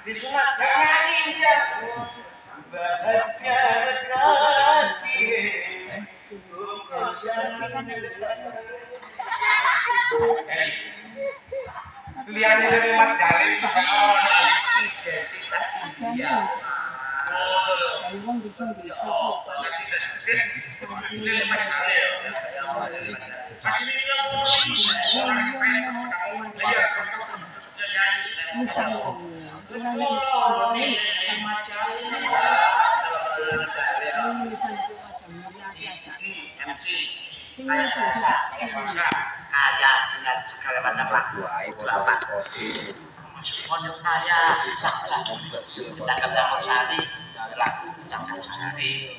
Disunat nyanyi dia bahagia dekati lihat dari majalah identitas India. Kaya dengan segala macam lagu masuk kaya cakap campur sari lagu cakap sari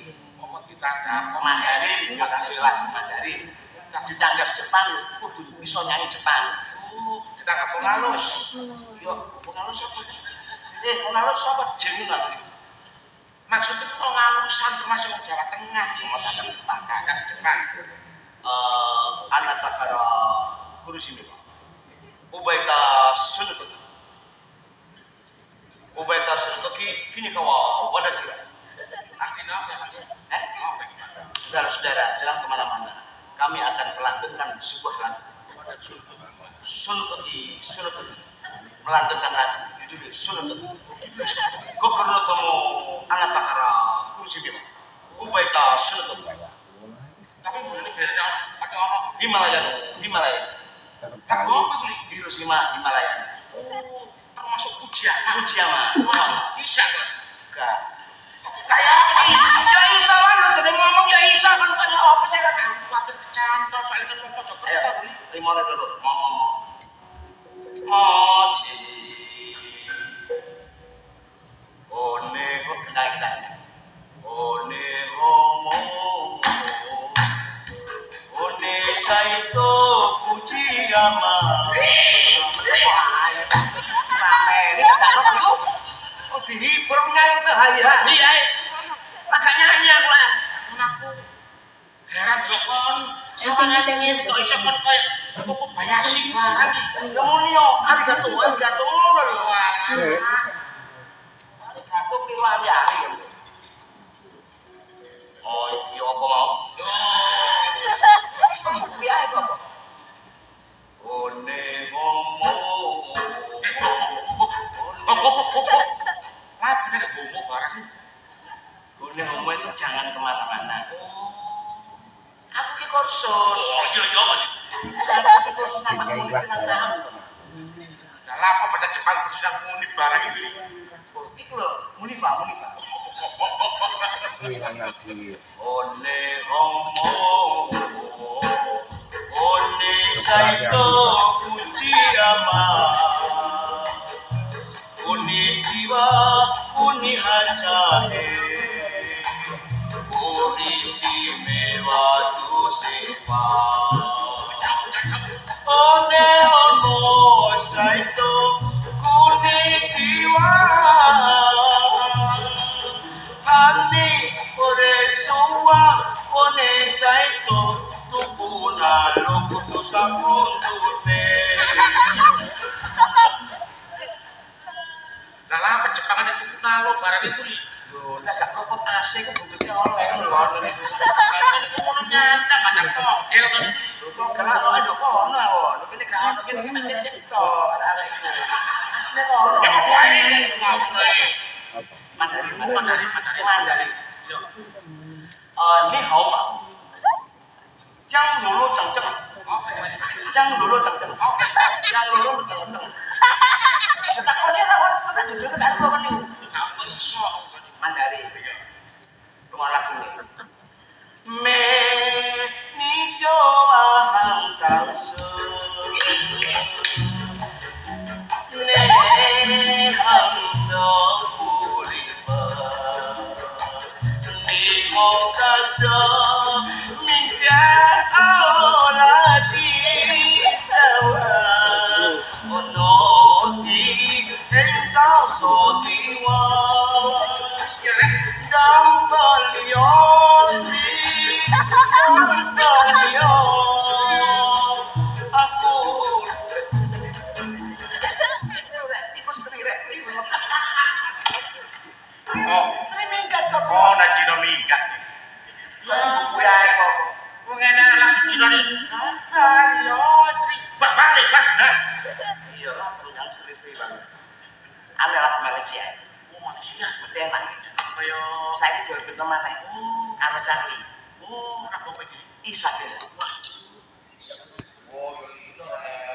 ditangkap Mandarin lewat Mandarin ditangkap Jepang kudu bisa nyanyi Jepang ditangkap pengalus yuk pengalus apa pengalus apa jeneng maksudnya pengalusan termasuk Jawa Tengah yang menghadap Jepang kakak Jepang anak takara guru sini Ubaita Sunutoki kini kawa wadah sih artinya apa? Saudara-saudara jangan kemana-mana kami akan melantunkan sebuah lagu Sunutoki melantunkan lagu judul Sunutoki Gokorno Tomo anak takara guru sini Ubaita Sunutoki tapi ini beda pakai apa? Himalaya. Apa Hiroshima Himalaya. Termasuk ujian mah. Bisa kan? Enggak. Kayak ya Isa kan jadi ngomong ya Isa kan kayak apa sih kan? Kuatir kecantol soalnya kan pojok. Ayo, limone dulu. Ngomong. Moji. One kok kita. One ngomong. Saito Fujiyama. Oh dihiburnya itu haya. Iya. Makanya nyanyi aku lah. Anakku heran kon. Siapa nyanyi kok iso kon koyo cukup bayashi barang. Kemunio arigato lho. Arigato hari. Oh, iya apa mau? Biar kok. One ngomong. Lah bener ngomong barang. One ngomong itu jangan kemana-mana. Aku ki kursus. Oh iya Pak. Aku kursus nama kenal. Lah apa baca Jepang kursus muni barang iki. Iku lho, muni Pak. One ngomong. One Saito Fujiyama. Konnichiwa, konnihachahe. Orishime wa dosewa. One ono Saito konnichiwa. Ani ore sowa one Saito tubuna lokutu sapuntute. Lah lah penjepangan itu kunalo barang itu li. Lho, lah gak robot AC ku bungkusnya oleh lho ngono niku. Sampeyan iku ngono nyantak banyak togel kan iki. Lho togel kok ayo kono kok. Kene gak ono kene cek to arek-arek iki. Asline kok ono. Ya kok ae ngomong Mandarin. Yo. Ni hao ma. Jang lulu ceng-ceng. Jang lulu ceng-ceng. Jang lulu ceng-ceng. Setakone rawon kok duduk kan kok niku. Apa iso Mandarin. Lunga lagu ni. Me ni jowa hang tangsu. Ne hang do puriba. Ni mo kaso minta auladi sawa. Ono di engkau so diwa. Ayo aku iku Sri rek iku. Sri minggat kok. Oh, nak Cina minggat. Kuwi ae kok. Wong enak lah Cina ni. Ayo Sri balik Bang. Iya lah pengen Sri Bang. Ane lah Malaysia. Oh, Malaysia. Mesti enak. Kaya saiki jual bento maneh. Oh, karo Charlie. Oh, nak kok iki. Isa deh. Wah. Oh, iya.